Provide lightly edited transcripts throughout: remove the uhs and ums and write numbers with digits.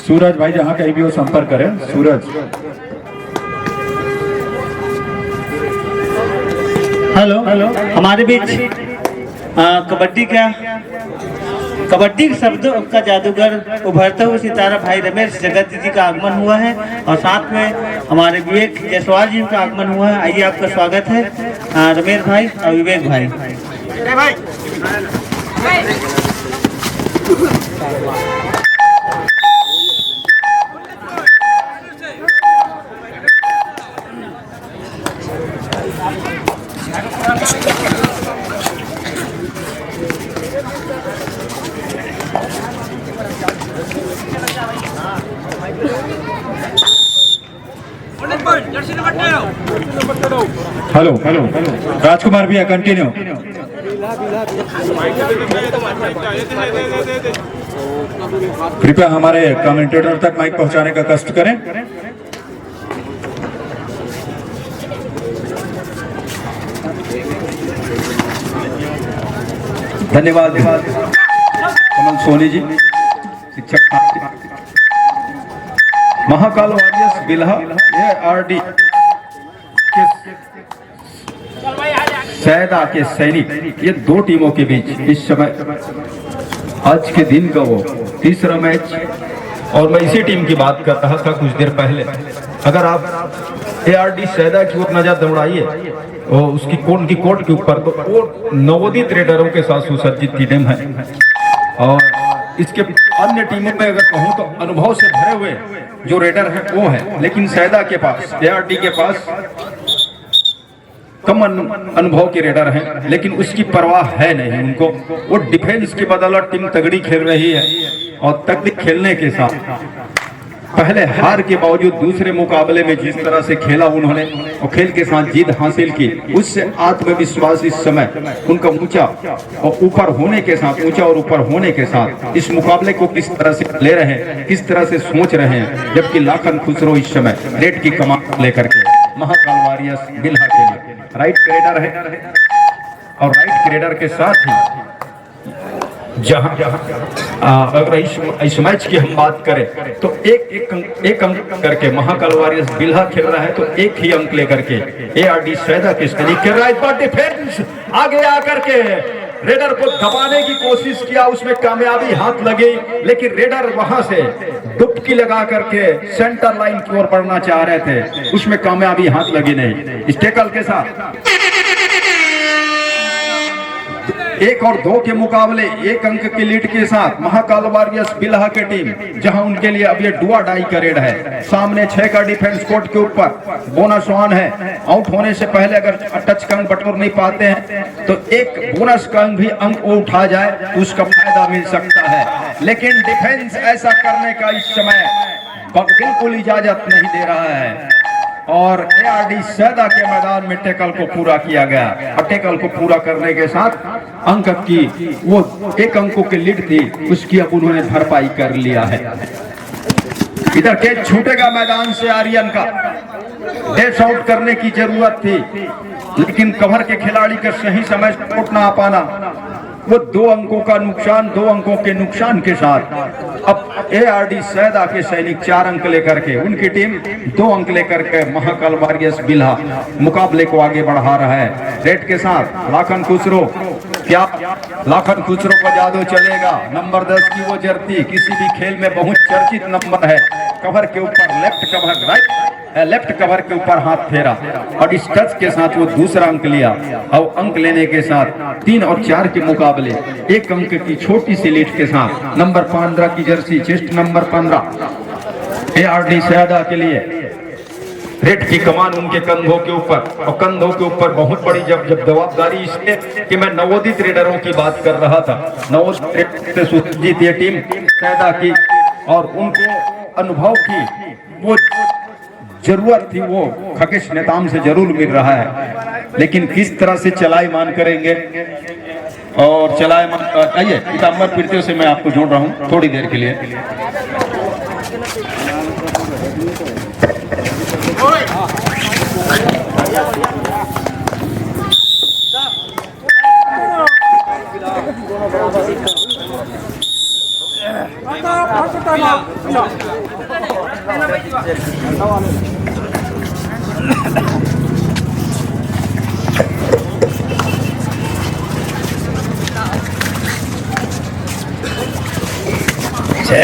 सूरज भाई जहाँ कहीं भी हो संपर्क करें। सूरज, हेलो हेलो, हमारे बीच कबड्डी के शब्दों का जादूगर उभरते हुए सितारा भाई रमेश जगत जी का आगमन हुआ है और साथ में हमारे विवेक जायसवाल जी का आगमन हुआ है। आइए आपका स्वागत है रमेश भाई और विवेक भाई। हेलो हेलो, राजकुमार भैया कंटिन्यू। कृपया हमारे कमेंटेटर तक माइक पहुंचाने का कष्ट करें। धन्यवाद कमल सोनी जी, शिक्षक महाकाल वारियर्स बिल्हा ARD सैदा के सैनिक, ये दो टीमों के बीच इस समय आज के दिन का वो तीसरा मैच, और मैं इसी टीम की बात कर रहा था कुछ देर पहले। अगर आप ARD सैदा की ओर नजर दौड़ाइए और उसकी कोर्ट के ऊपर, तो वो नवोदित रेडरों के साथ सुसज्जित टीम है। और इसके अन्य टीमों में अगर कहूँ तो अनुभव से भरे हुए जो रेडर है वो है, लेकिन सैदा के पास, ARD के पास कम अनुभव के रेडर हैं, लेकिन उसकी परवाह है नहीं उनको। वो डिफेंस की बदौलत टीम तगड़ी खेल रही है और तगड़ी खेलने के साथ पहले हार के बावजूद दूसरे मुकाबले में जिस तरह से खेला उन्होंने और खेल के साथ जीत हासिल की, उससे आत्मविश्वास इस समय उनका ऊंचा और ऊपर होने के साथ, ऊंचा और ऊपर होने के साथ इस मुकाबले को किस तरह से ले रहे हैं, किस तरह से सोच रहे हैं। जबकि लाखन खुसरो इस समय रेड की कमान लेकर के महाकाल वारियर्स बिल्हा के लिए राइट क्रेडर है, और राइट क्रेडर के साथ ही जहां अगर इस मैच की हम बात करें तो एक अंक करके महाकाल वारियर्स बिल्हा खेल रहा है, तो एक ही अंक लेकर के ARD सैदा के सैनिक खेल रहा है। इस बार डिफेंस आगे आकर के रेडर को दबाने की कोशिश किया, उसमें कामयाबी हाथ लगी, लेकिन रेडर वहां से डुबकी लगा करके सेंटर लाइन की ओर बढ़ना चाह रहे थे, उसमें कामयाबी हाथ लगी नहीं। इस टैकल के साथ 1 और 2 के मुकाबले 1 अंक की लीड के साथ महाकाल वारियर्स बिल्हा के टीम, जहां उनके लिए अब ये डुआ डाई का रेड है। सामने 6 का डिफेंस कोर्ट के ऊपर बोनस 1 है। आउट होने से पहले अगर टच का अंक बटोर नहीं पाते हैं तो एक बोनस का अंक भी अंक वो उठा जाए तो उसका फायदा मिल सकता है, लेकिन डिफेंस ऐसा करने का इस समय बिल्कुल इजाजत नहीं दे रहा है। और ARD सैदा के मैदान में टैकल को पूरा किया गया, और टैकल को पूरा करने के साथ अंक की वो 1 अंकों की लीड थी, उसकी अब उन्होंने भरपाई कर लिया है। इधर कैच छूटेगा मैदान से आर्यन का, डैश आउट करने की जरूरत थी, लेकिन कवर के खिलाड़ी का सही समय सपोर्ट ना आ पाना, वो 2 अंकों का नुकसान, 2 अंकों के नुकसान के साथ अब ARD सैदा के सैनिक 4 अंक लेकर के, उनकी टीम 2 अंक लेकर के महाकाल वारियर्स बिल्हा मुकाबले को आगे बढ़ा रहा है। रेड के साथ लाखन खुसरो, क्या लाखन खुसरो का जादू चलेगा? नंबर 10 की वो जर्सी किसी भी खेल में बहुत चर्चित नंबर है। कवर के ऊपर लेफ्ट कवर, लेफ्ट कवर के ऊपर हाथ फेरा और इस टच के साथ वो दूसरा अंक लिया, और अंक लेने के साथ 3 और 4 के मुकाबले 1 अंक की छोटी सी लीड के साथ नंबर 15 की जर्सी, चेस्ट नंबर 15 ARD सैदा के लिए रेड की कमान उनके कंधों के ऊपर, और कंधों के ऊपर बहुत बड़ी जब जवाबदारी, इसलिए कि मैं नवोदित रेडरों की बात कर रहा था। नवोदित रेडर से सुसज्जित ये टीम सैदा की, और उनको अनुभव की वो जरूरत थी, वो खगेश नेताम से जरूर मिल रहा है, लेकिन किस तरह से चलाईमान करेंगे और चलाईमान। आइए पीताम्बर पीरते से मैं आपको जोड़ रहा हूँ थोड़ी देर के लिए। छह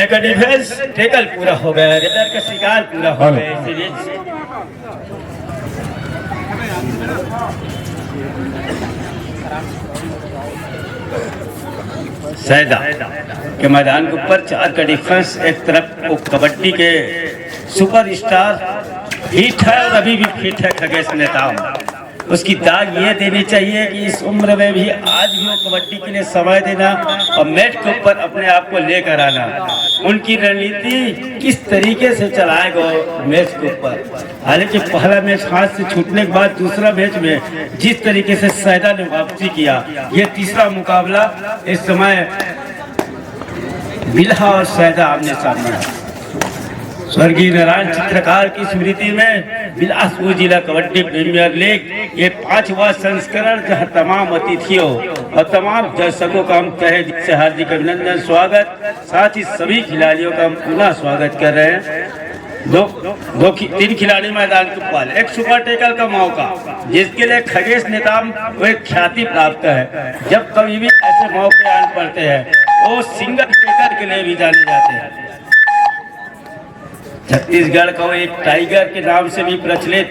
का डिफेंस टेकल पूरा हो गया, रेडर का शिकार पूरा हो गया। इसीलिए सैदा के मैदान के ऊपर 4 का डिफेंस। एक तरफ वो कबड्डी के सुपरस्टार हिट है और अभी भी फिट है खगेश नेताम। उसकी दाग ये देनी चाहिए कि इस उम्र में भी आज भी वो कबड्डी के लिए समय देना और मैच के ऊपर अपने आप को लेकर आना। उनकी रणनीति किस तरीके से चलाएगा मैच के ऊपर। हालांकि पहला मैच हाथ से छूटने के बाद दूसरा मैच में जिस तरीके से सैदा ने वापसी किया, ये तीसरा मुकाबला इस समय बिल्हा और सैदा आमने सामने है। स्वर्गीय नारायण चित्रकार की स्मृति में बिलासपुर जिला कबड्डी प्रीमियर लीग ये 5वां संस्करण, जहां तमाम अतिथियों और तमाम दर्शकों का हम तहे दिल से हार्दिक अभिनंदन स्वागत, साथ ही सभी खिलाड़ियों का हम पुनः स्वागत कर रहे हैं। तीन खिलाड़ी मैदान के ऊपर, एक सुपर टेकल का मौका जिसके लिए खगेश नेताम वो एक ख्याति प्राप्त है। जब कभी भी ऐसे मौके आन पड़ते हैं वो सिंगल टेकल के लिए भी जाने जाते हैं। छत्तीसगढ़ को एक टाइगर के नाम से भी प्रचलित,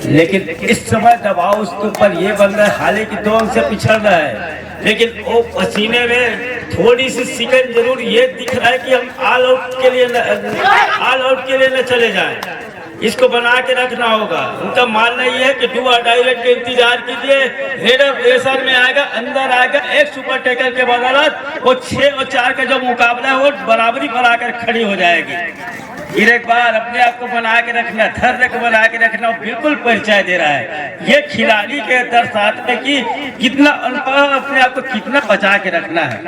लेकिन इस समय दबाव उसके ऊपर ये बन रहा है, हालांकि 2 अंक से पिछड़ रहा है, लेकिन वो पसीने में थोड़ी सी सेकंड जरूर ये दिख रहा है कि हम ऑल आउट के लिए न चले जाएं। इसको बना के रखना होगा। उनका मानना ये है कि डू और डाई रेड के इंतजार कीजिए, रेडर प्रेशर में आएगा, अंदर आएगा। एक सुपर टेकल के बदौलत वो 6 और 4 का जो मुकाबला है वो बराबरी पर आकर खड़ी हो जाएगी। फिर एक बार अपने आप को बना के रखना, धैर्य को बना के रखना बिल्कुल परिचय दे रहा है। ये खिलाड़ी के दर्शाते हैं कि कितना अपने आप को कितना बचा के रखना है।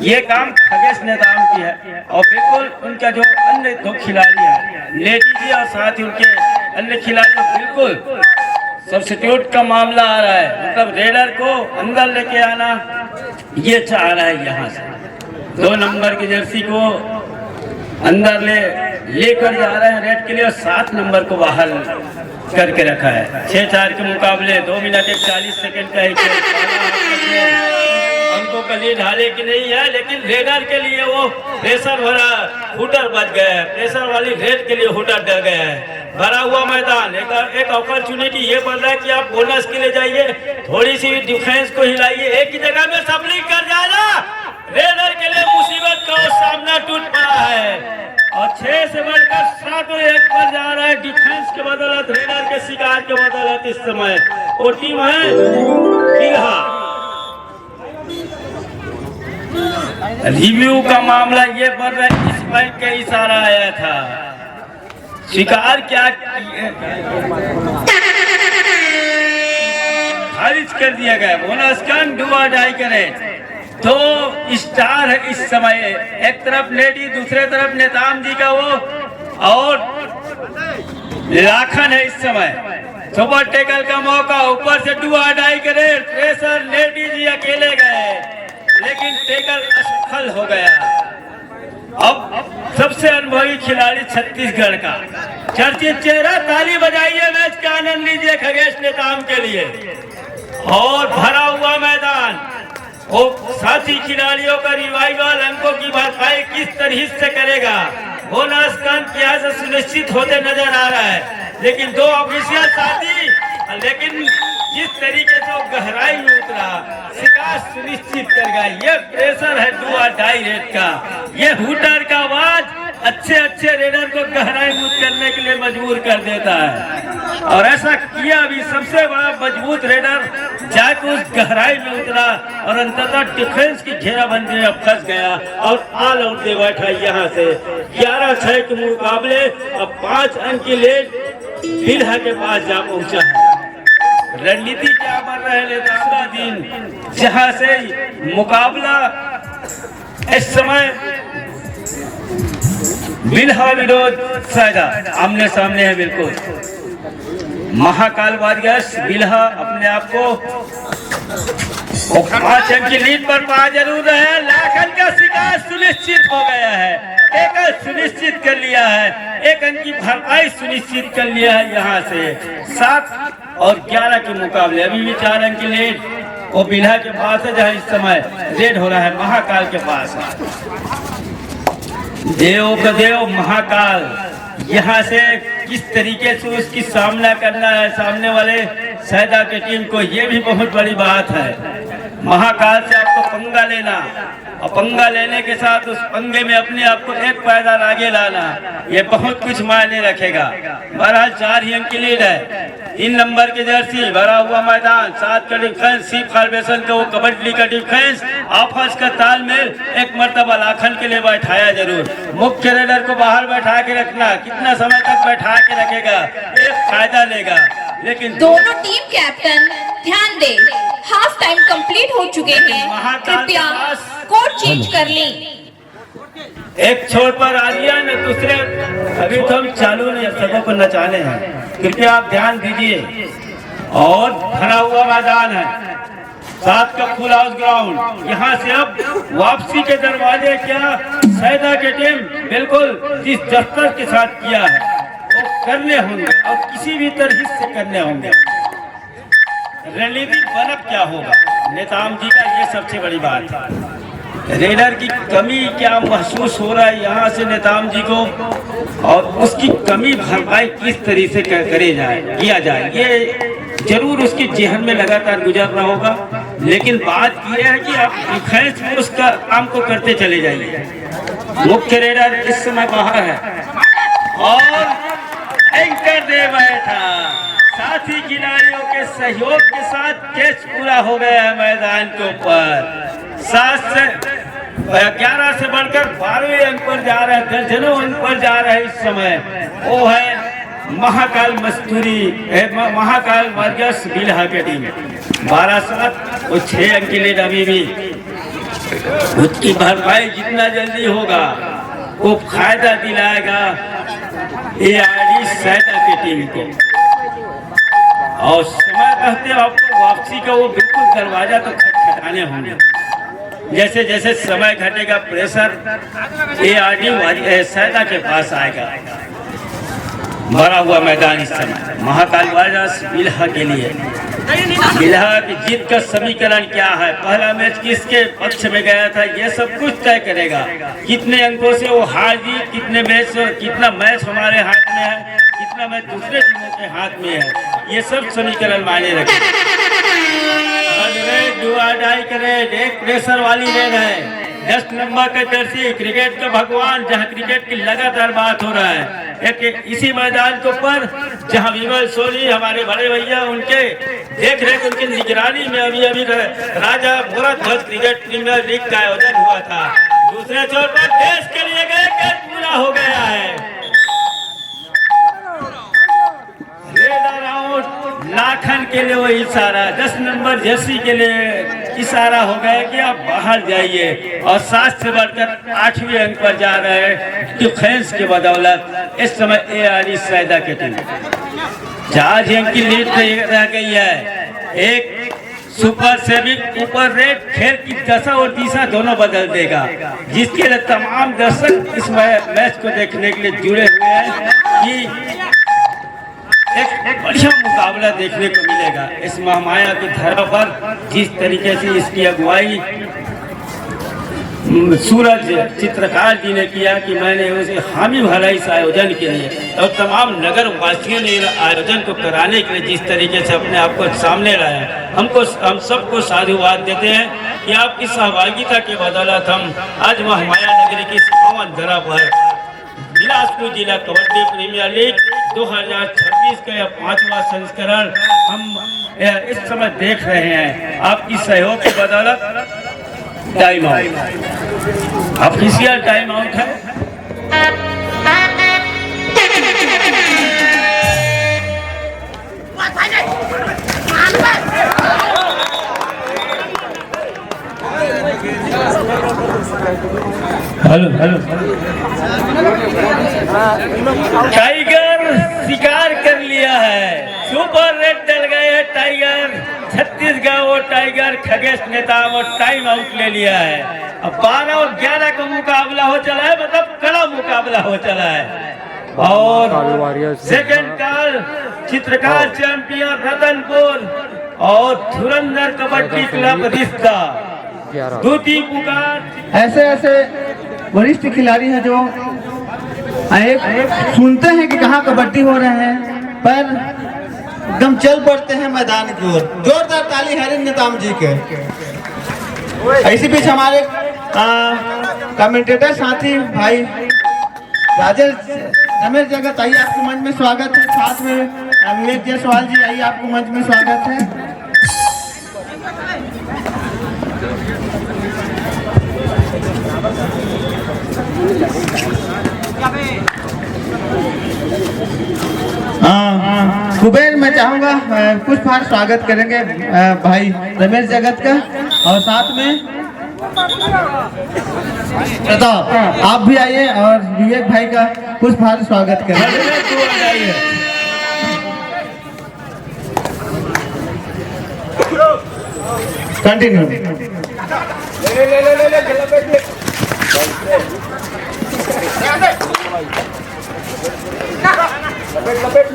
ये काम खगेश नेताम की है और बिल्कुल उनका जो अन्य 2 खिलाड़ी है लेडी जी और साथ ही उनके अन्य खिलाड़ी बिल्कुल सब्स्टिट्यूट का मामला आ रहा है। मतलब रेडर को अंदर लेके आना ये चाह रहा है। यहाँ से 2 नंबर की जर्सी को अंदर लेकर जा रहे हैं रेड के लिए और 7 नंबर को बाहर करके रखा है। 6-4 के मुकाबले 2 मिनट 41 सेकंड का अंकों का लीड हालांकि नहीं है, लेकिन रेडर के लिए वो प्रेशर भरा हुटर बच गया है। प्रेशर वाली रेड के लिए हुटर डर गया है। भरा हुआ मैदान, एक अपॉर्चुनिटी ये बन रहा है कि आप बोनस के लिए जाइए, थोड़ी सी डिफेंस को हिलाइए। एक ही जगह में सबलिंग कर जाना रेडर के लिए मुसीबत का सामना टूट पड़ा है और 6 से बढ़कर 7 और 1 पर जा रहा है। डिफेंस के बदौलत, रेडर के शिकार के बदौलत इस समय वो टीम है बिल्हा। रिव्यू का मामला ये बन रहा है, इस बैंक का इशारा आया था, शिकार क्या खारिज कर दिया गया। बोनस कन डू और डाई करे। 2 स्टार है इस समय, एक तरफ लेडी, दूसरे तरफ नेताम जी का वो और लाखन है इस समय। सुपर टेकल का मौका, ऊपर से डू और डाई करे, प्रेशर लेडी जी अकेले गए, लेकिन टेकल असफल हो गया। अब सबसे अनुभवी खिलाड़ी छत्तीसगढ़ का चर्चित चेहरा, ताली बजाइए, मैच का आनंद लीजिए खगेश नेताम के लिए। और भरा हुआ मैदान, वो साथी खिलाड़ियों का रिवाइवल, अंकों की भरपाई किस तरह से करेगा, बोनस का क्या से सुनिश्चित होते नजर आ रहा है। लेकिन 2 ऑफिशियल साथी, लेकिन जिस तरीके से गहराई में उतरा, शिकार सुनिश्चित कर गया। ये प्रेशर है 2 और डाई रेड का, ये हुटर का आवाज अच्छे रेडर को गहराई में करने के लिए मजबूर कर देता है। और ऐसा किया भी, सबसे बड़ा मजबूत रेडर जाकर उस गहराई में उतरा और अंततः डिफेंस की घेराबंदी में फंस गया और ऑल आउट दे बैठा। यहाँ से 11-6 के मुकाबले अब 5 अंक की लीड बिल्हा के पास जा पहुंचा है। रणनीति क्या बन रहे हैं दूसरा दिन, जहां से मुकाबला इस समय बिल्हा विरोध सैदा आमने सामने है। बिल्कुल महाकाल वॉरियर्स बिल्हा अपने आप को 5 अंक की लीड पर पा जरूर है। लाखन का शिकार सुनिश्चित हो गया है, टेकल सुनिश्चित कर लिया है। 1 अंक की भरपाई सुनिश्चित कर लिया है। यहाँ से 7 और 11 के मुकाबले अभी भी 4 अंक की लीड वो बिल्हा के पास है, जहाँ इस समय रेड हो रहा है महाकाल के पास। देव का देव महाकाल यहाँ से किस तरीके से उसकी सामना करना है सामने वाले सैदा की टीम को, ये भी बहुत बड़ी बात है। महाकाल से आपको पंगा लेना और पंगा लेने के साथ उस पंगे में अपने आप को एक पायदान आगे लाना, ये बहुत कुछ मायने रखेगा। बहरहाल 4 ही अंक की लीड है। 3 नंबर की जर्सी, भरा हुआ मैदान, 7 का डिफेंस, सी फॉर्मेशन का वो कबड्डी का डिफेंस, आपस का तालमेल एक मर्तबा लाखन के लिए बैठाया जरूर। मुख्य रेडर को बाहर बैठा के रखना, कितना समय तक बैठा के रखेगा एक फायदा लेगा। लेकिन दोनों टीम कैप्टन ध्यान दे, हाफ टाइम कंप्लीट हो चुके हैं, कृपया कोड चेंज कर लें। एक छोर पर आ गया न दूसरे, अभी तो हम चालू नहीं सबों को नचाने हैं, कृपया आप ध्यान दीजिए। और भरा हुआ मैदान है, 7 का फुल हाउस ग्राउंड। यहाँ से अब वापसी के दरवाजे क्या सैदा की टीम बिल्कुल जिस दस्तर के साथ किया है वो करने होंगे और किसी भी तरह से करने होंगे। रणनीति बनब क्या होगा, नेताम जी का ये सबसे बड़ी बात है। रेडर की कमी क्या महसूस हो रहा है यहाँ से नेताम जी को, और उसकी कमी भरपाई किस तरीके से किया जाए, ये जरूर उसके जेहन में लगातार गुजर रहा होगा। लेकिन बात यह है कि आप डिफेंस में उसका काम को करते चले जाइए। मुख्य रेडर इस समय बाहर है और एंकर दे बैठा, साथी खिलाड़ियों के सहयोग के साथ कैच पूरा हो गया है मैदान के ऊपर। 7 से 11 से बढ़कर 12वें अंक पर जा रहा है, दर्जनों अंक पर जा रहा है इस समय। वो है महाकाल मस्तूरी, महाकाल वर्गस बिल्हा की टीम। 12-7 और 6 अंक की लीड अभी भी। उसकी भरपाई जितना जल्दी होगा वो फायदा दिलाएगा ARD सैदा की टीम को। और समय रहते आपको वापसी का वो बिल्कुल दरवाजा तो खटखटाने होंगे। जैसे जैसे समय घटेगा प्रेशर ARD सैदा के पास आएगा। भरा हुआ मैदान इस समय महाकाल वारियर्स बिल्हा के लिए। बिल्हा की जीत का समीकरण क्या है, पहला मैच किसके पक्ष में गया था, ये सब कुछ तय करेगा। कितने अंकों से वो हार जीत, कितना मैच हमारे हाथ में है, कितना मैच दूसरे टीमों के हाथ में है, ये सब समीकरण मायने रखेगा। एक प्रेशर वाली रेड है। 10 नंबर का जर्सी, क्रिकेट का भगवान, जहां क्रिकेट की लगातार बात हो रहा है। एक इसी मैदान के ऊपर जहां विमल सोनी हमारे बड़े भैया उनके देख रेख उनकी निगरानी में अभी राजा भोरध्वज क्रिकेट प्रीमियर लीग का आयोजन हुआ था। दूसरे छोर पर देश के लिए गए कैच पूरा हो गया है। लाखन के लिए वो इशारा, 10 नंबर जर्सी के लिए इशारा हो गया कि आप बाहर जाइए। और 7 से बढ़कर 8वें अंक पर जा रहे हैं डिफेंस के बदौलत इस समय ARD सैदा के टीम 4 अंक की लीड रह गई है। एक सुपर सेविक ऊपर रेड खेल की दशा और दिशा दोनों बदल देगा, जिसके लिए तमाम दर्शक इस मैच को देखने के लिए जुड़े हुए हैं कि एक बढ़िया मुकाबला देखने को मिलेगा। इस महामाया की धरा पर जिस तरीके से इसकी अगुवाई सूरज चित्रकार जी ने किया कि मैंने उसे हामी भरा इस आयोजन के लिए, और तमाम नगर वासियों ने आयोजन को कराने के लिए जिस तरीके से अपने आप को सामने लाया, हम सबको साधुवाद देते हैं कि आपकी सहभागिता के बदौलत हम आज महामाया नगरी की पावन धरा पर बिलासपुर जिला कबड्डी प्रीमियर लीग 2026 का यह 5वां संस्करण हम इस समय देख रहे हैं। आपकी सहयोग के बदौलत time out, official time out है। हेलो टाइगर शिकार कर लिया है, सुपर रेड डल गए हैं टाइगर। छत्तीसगढ़ वो टाइगर खगेश नेता वो टाइम आउट ले लिया है। अब 12 और 11 का मुकाबला हो चला है, मतलब कड़ा मुकाबला हो चला है। और सेकंड काल चित्रकार चैंपियन रतनपुर और धुरंधर कबड्डी क्लब रिश्ता दूती पुकार। ऐसे ऐसे वरिष्ठ खिलाड़ी हैं जो सुनते हैं कि कहाँ कबड्डी हो रहे हैं पर एकदम चल पड़ते हैं मैदान की ओर। जोरदार ताली हरिन नेताम जी के। इसी बीच हमारे कमेंटेटर साथी भाई राजेश रमेश जगत, आइए आपके मंच में स्वागत है। साथ में विवेक जायसवाल जी, आइए आपको मंच में स्वागत है। कुबेर मैं चाहूंगा कुछ बार स्वागत करेंगे भाई रमेश जगत का, और साथ में प्रताप आप भी आइए और विवेक भाई का कुछ बार स्वागत करेंगे। कंटिन्यू।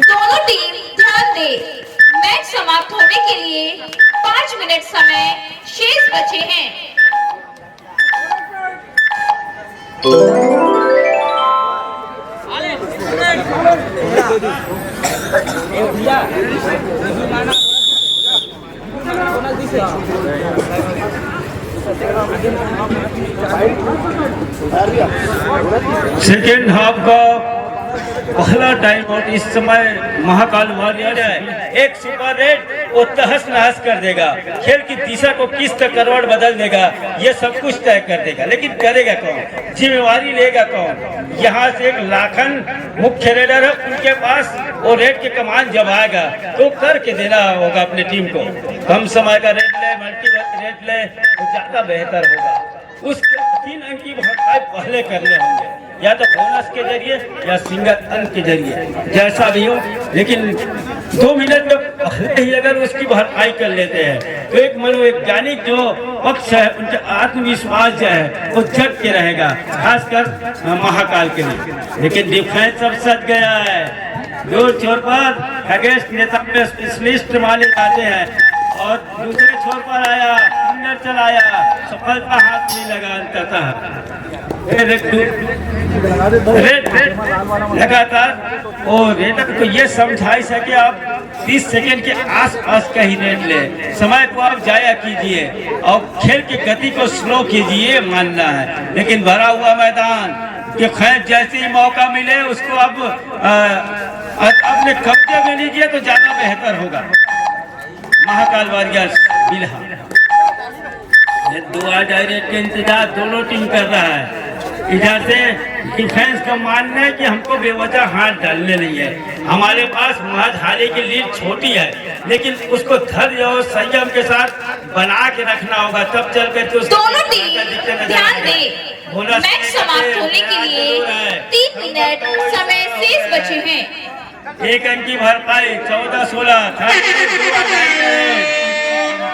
दोनों टीम ध्यान दे, मैच समाप्त होने के लिए 5 मिनट समय शेष बचे हैं। सेकेंड हाफ का पहला टाइम आउट इस समय महाकाल वॉरियर है। एक सुपर रेड वो तहस नहस कर देगा, खेल की दिशा को किस तरह करवट बदल देगा ये सब कुछ तय कर देगा। लेकिन करेगा कौन, जिम्मेवारी लेगा कौन? यहाँ से एक लाखन मुख्य रेडर है, उनके पास वो रेड के कमान जब आएगा तो करके देना होगा अपने टीम को। कम समय का रेड ले, मल्टी रेड ले तो ज्यादा बेहतर होगा। उस 3 अंक की भरपाई पहले करने होंगे, या तो बोनस के जरिए या सिंगल अंक के जरिए, जैसा भी हो। लेकिन 2 मिनट में पहले ही अगर उसकी भरपाई कर लेते हैं तो एक मनोवैज्ञानिक जो पक्ष है उनका आत्मविश्वास जो है वो जग के रहेगा, खासकर महाकाल के लिए। लेकिन डिफेंस अब सज गया है, जोर छोर पर अगेंस्ट नेता में स्पेशलिस्ट माने जाते हैं, और दूसरे छोर पर आया इंदर चलाया, सफलता हाथ नहीं लगा लगातार। और रेडर को ये समझाइश है कि आप 30 सेकेंड के आसपास का ही रेड ले, समय को आप जाया कीजिए और खेल की गति को स्लो कीजिए, मानना है। लेकिन भरा हुआ मैदान कि खैर जैसे ही मौका मिले उसको अब अपने कब्जे में लीजिए तो ज्यादा बेहतर होगा। महाकाल वॉरियर्स बिल्हा दुआ डायरेक्ट के इंतजार दोनों टीम कर रहा है। इधर से डिफेंस का मानना है कि हमको बेवजह हाथ डालने नहीं है, हमारे पास महज हारे की लीड छोटी है, लेकिन उसको धैर्य और संयम के साथ बना के रखना होगा, तब चल कर दोनों टीम ध्यान दे, मैच समाप्त होने के लिए 3 मिनट समय शेष बचे हैं। 1 अंक की भरपाई 14-16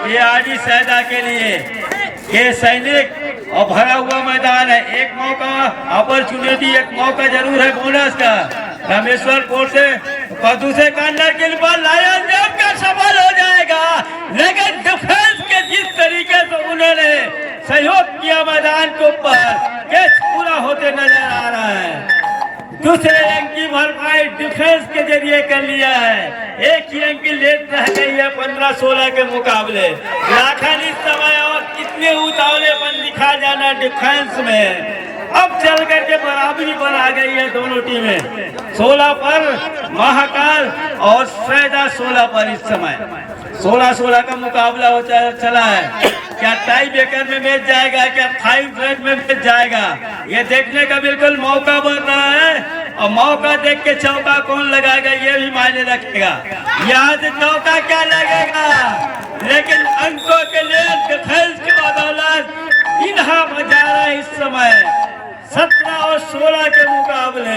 ये आजी सैदा के लिए ये सैनिक और भरा हुआ मैदान है। एक मौका अपॉर्चुनिटी, एक मौका जरूर है बोनस का। रामेश्वरपुर से दूसरे कॉर्नर के लिए लायन जब का सफल हो जाएगा, लेकिन डिफेंस के जिस तरीके से उन्होंने सहयोग किया मैदान के ऊपर, कैच पूरा होते नजर आ रहा है। दूसरे अंक की भरपाई डिफेंस के जरिए कर लिया है। एक ही अंक की लेट रह गई है 15-16 के मुकाबले। लाखन इस समय और कितने उतावलेपन दिखा जाना डिफेंस में, अब चल करके बराबरी पर आ गई है दोनों टीमें। 16 पर महाकाल और सैदा 16 पर इस समय 16-16 का मुकाबला हो चला है। क्या टाई ब्रेकर में मैच जाएगा, क्या 5 ब्रेक में मैच जाएगा, ये देखने का बिल्कुल मौका बन रहा है। और मौका देख के चौका कौन लगाएगा ये भी मायने रखेगा। यहाँ से चौका क्या लगेगा, लेकिन अंकों के लिए डिफेंस की बदौलत इन्हा मजा रहा है इस समय 17 और 16 के मुकाबले।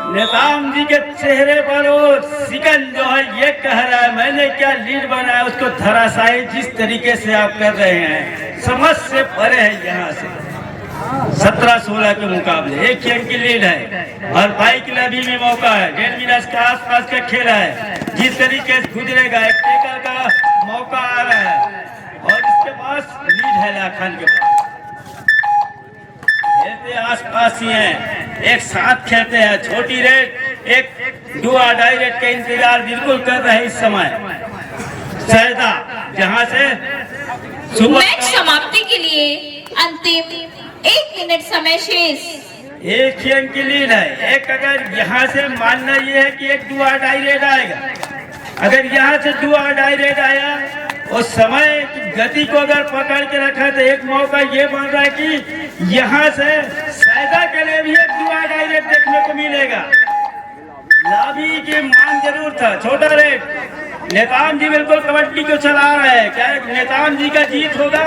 नेताम जी के चेहरे पर वो सिकन जो है ये कह रहा है मैंने क्या लीड बनाया, उसको धराशायी जिस तरीके से आप कर रहे हैं समझ से परे है। यहाँ से 17-16 के मुकाबले 1 अंक की लीड है और भाई के लिए अभी भी मौका है। 1.5 मिनट के आसपास का खेल है, जिस तरीके से गुजरेगा एक टेकल का मौका आ रहा है और इसके पास लीड है लाखान के पास। खेलते आसपास ही हैं, एक साथ खेलते हैं। छोटी रेड एक डुआ डाई रेड का इंतजार बिल्कुल कर रहे हैं इस समय सहदा, जहां से मैच समाप्ति के लिए अंतिम 1 मिनट समय शेष। 1 ही अंक की लीड है। एक अगर यहाँ से मानना ये है कि एक डुआ डाई रेड आएगा, अगर यहाँ से डुआ डाई रेड आया उस समय की गति को अगर पकड़ के रखा तो एक मौका ये बन रहा है कि यहाँ से सैदा के लिए भी एक डुआ डाई रेड देखने को मिलेगा। लाभी की मांग जरूर था। छोटा रेड नेताम जी बिल्कुल कबड्डी को चला रहे हैं, क्या नेताम जी का जीत होगा?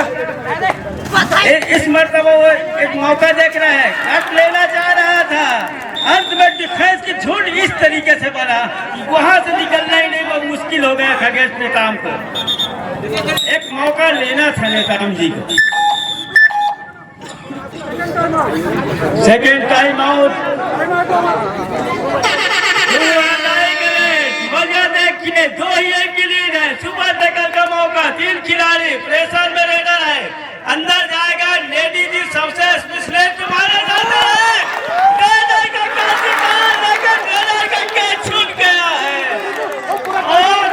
इस मर्तबा वो एक मौका देख रहा है, कट लेना चाह रहा था, अंत में डिफेंस की झुंड इस तरीके से बना कि वहां से निकलना ही नहीं वो मुश्किल हो गया खगेश नेताम को। एक मौका लेना था नेताम जी को। Second time out. देखिए 2 ही अंक की लीड है। सुपर टैकल का मौका, 3 खिलाड़ी प्रेशर में रेडर है, अंदर जाएगा। लेडी जी सबसे स्पेशलिस्ट माने जाते हैं। रेडर का कैच निकाला, लेकिन रेडर का कैच छूट गया है और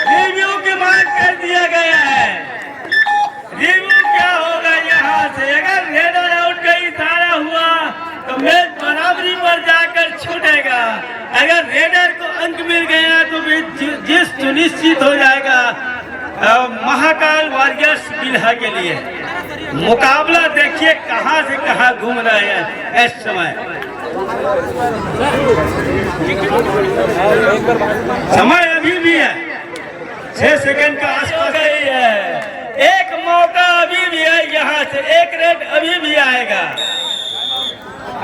रिव्यू की मांग कर दिया गया है। रिव्यू क्या होगा यहाँ से? अगर रेडर आउट का इशारा हुआ तो मैच बराबरी पर जाकर छूटेगा। अगर रेडर को अंक मिल गया तो जिस सुनिश्चित हो जाएगा महाकाल वॉरियर्स बिल्हा के लिए। मुकाबला देखिए कहां से कहां घूम रहे हैं इस समय। समय अभी भी है, 6 सेकंड का आसपास ही है। एक मौका अभी भी है, यहाँ से एक रेड अभी भी आएगा।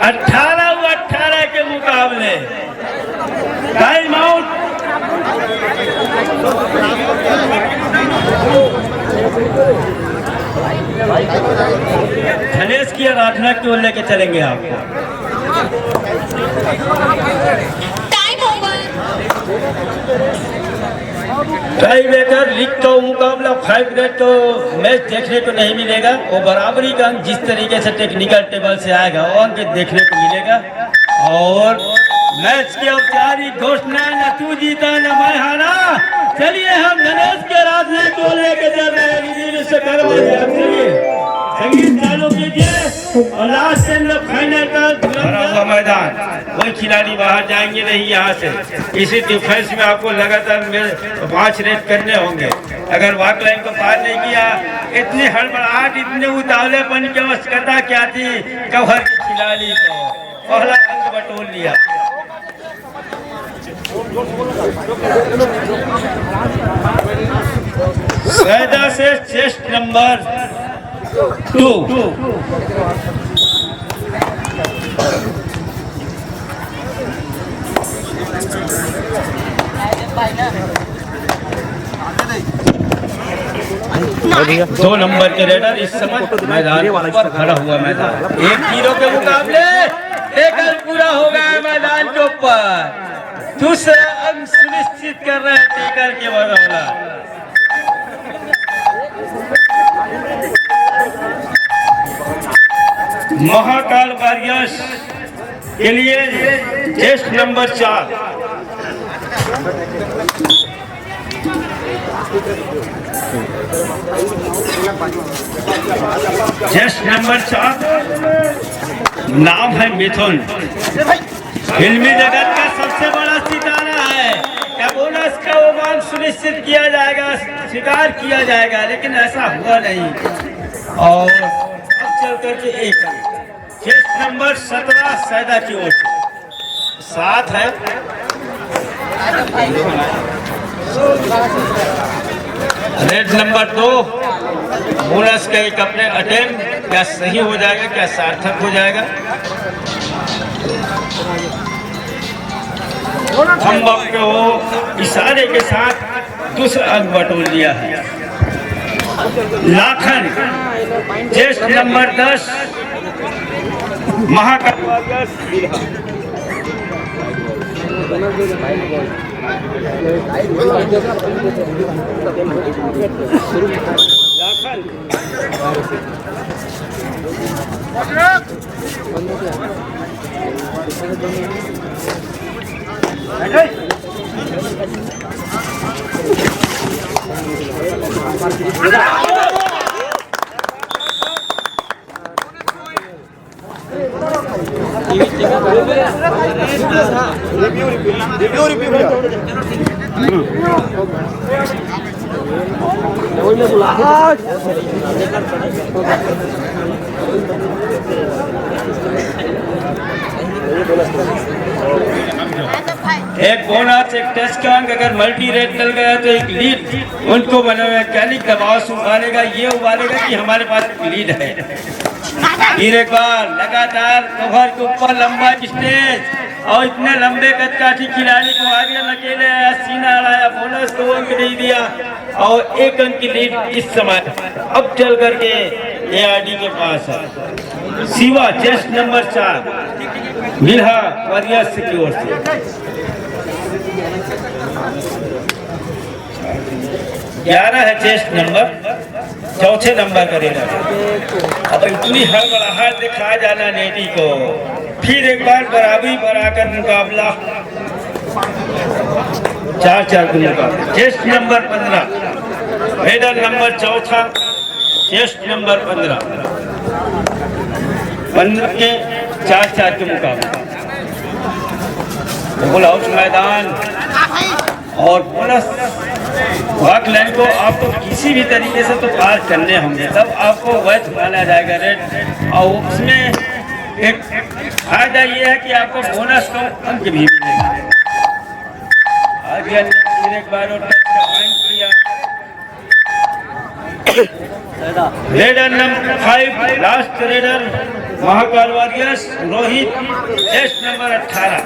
18 के मुकाबले टाइम आउट। धनेश की आराधना क्यों लेके चलेंगे आपको? Time over. Tie breaker league का मुकाबला 5 रेड तो मैच देखने को नहीं मिलेगा। वो बराबरी का अंक जिस तरीके से टेक्निकल टेबल से आएगा वो अंक देखने को मिलेगा। और मैच की औपचारिक घोषणा, न तू जीता न मैं हारा। चलिए हम गणेश के आराधना को लेके चल रहे हैं। संगीत चालू कीजिए और लास्ट एंड फाइनल का मैदान। कोई खिलाड़ी बाहर जाएंगे नहीं यहाँ से। इसी डिफेंस में आपको लगातार 5 रेड करने होंगे। अगर वॉक लाइन को पार नहीं किया, इतनी हड़बड़ाहट, इतने उतावलेपन की आवश्यकता क्या थी? कवर के खिलाड़ी को पहला अंक बटोर लिया। सैदा से चेस्ट नंबर 2। दो नंबर के रेडर इस समय मैदान पर खड़ा हुआ। मैदान 1-0 के मुकाबले टेकल पूरा हो गया मैदान के ऊपर। दूसरा अंक सुनिश्चित कर रहे हैं टेकल के बदौलत। महाकाल वॉरियर्स के लिए टेस्ट नंबर 4। टेस्ट नंबर 4 नाम है मिथुन। फिल्मी जगत का सबसे बड़ा सितारा है। क्या बोनस का वो मांग सुनिश्चित किया जाएगा, स्वीकार किया जाएगा, लेकिन ऐसा हुआ नहीं। और अब चल करके एक टेस्ट नंबर 17 सैदा की ओर से 7 है। रेड नंबर 2 बोनस का एक अपने अटेम्प्ट क्या सही हो जाएगा, क्या सार्थक हो जाएगा? थंब अप के वो इशारे के साथ दूसरा अंक बटोर लिया है। लाखन चेस्ट नंबर 10 महाकाल एक बोनस, एक टेस्ट का अंक अगर मल्टी रेट मिल गया तो एक लीड उनको बने वैज्ञानिक दबाव से उबालेगा, ये उबालेगा कि हमारे पास एक लीड है। फिर एक बार लगातार कवर के ऊपर लंबा स्टेज और इतने लंबे कद का खिलाड़ी को आगे अकेले आया, सीना अड़ाया, बोनस को अंक नहीं दिया और एक अंक की लीड इस समय अब चल करके ARD के पास है। Shiva chest number 4 Bilha warriors की ओर से 11 है चेस्ट नंबर, चौथे नंबर करेगा। अब इतनी हड़बड़ाहट दिखा जाना नेटी को। फिर एक बार बराबरी पर आकर मुकाबला 4-4 के मुकाबला। Chest number 15 medal number 4 chest number 15 के 4-4 के मुकाबले। फुल हाउस मैदान और बोनस वॉक लाइन को आपको किसी भी तरीके से तो पार करने होंगे, तब आपको वैध माना जाएगा रेड। और उसमें एक फायदा ये है कि आपको बोनस का अंक भी मिलेगा। आगे एक बार और raider number 5 last raider Mahakal warriors Rohit test number 18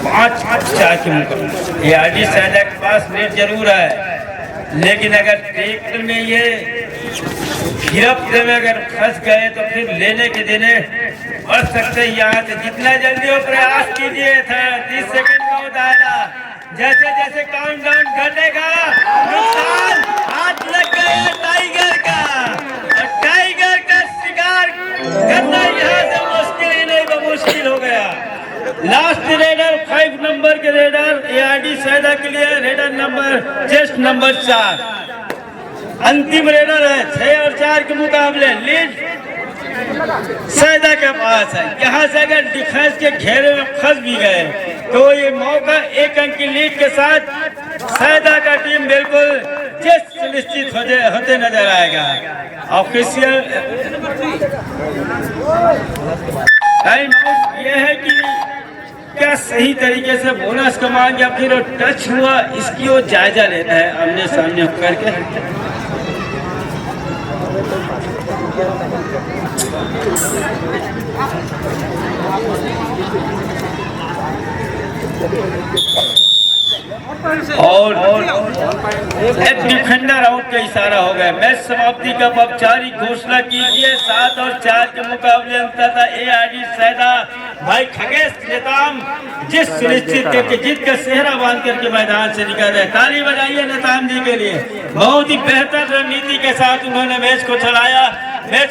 5-4 के मुकाबले। ARD सैदा के पास रेट जरूर है, लेकिन अगर ट्रैक्टर में ये गिरफ्त में अगर फंस गए तो फिर लेने के देने बढ़ सकते हैं। यहाँ से जितना जल्दी हो प्रयास कीजिए था 30 सेकंड का दायरा, जैसे जैसे काउंटडाउन घटेगा नुकसान हाथ लग गया टाइगर का, और टाइगर का शिकार करना यहाँ से मुश्किल ही नहीं तो मुश्किल हो गया। लास्ट रेडर 5 नंबर के रेडर ARD सैदा के लिए रेडर नंबर चेस्ट नंबर 4 अंतिम रेडर है। 6 और 4 के मुकाबले लीड सैदा के पास है। यहाँ से अगर डिफेंस के घेरे में फंस भी गए तो ये मौका एक अंक की लीड के साथ सैदा का टीम बिल्कुल सुनिश्चित होते नजर आएगा। ऑफिशियल टाइम आउट ये है कि क्या सही तरीके से बोनस कमाएंगे या फिर टच हुआ, इसकी वो जायजा लेता है आमने सामने होकर के। और एक डिफेंडर आउट का इशारा हो गया। मैच समाप्ति का औपचारिक घोषणा कीजिए। 7 और 4 के मुकाबले अंततः ARD सैदा भाई खगेश नेताम जिस सुनिश्चित करके जीत का सेहरा बांध करके मैदान से निकल रहे। ताली बजाइए नेताम जी के लिए, बहुत ही बेहतर रणनीति के साथ उन्होंने मैच को चलाया। मैच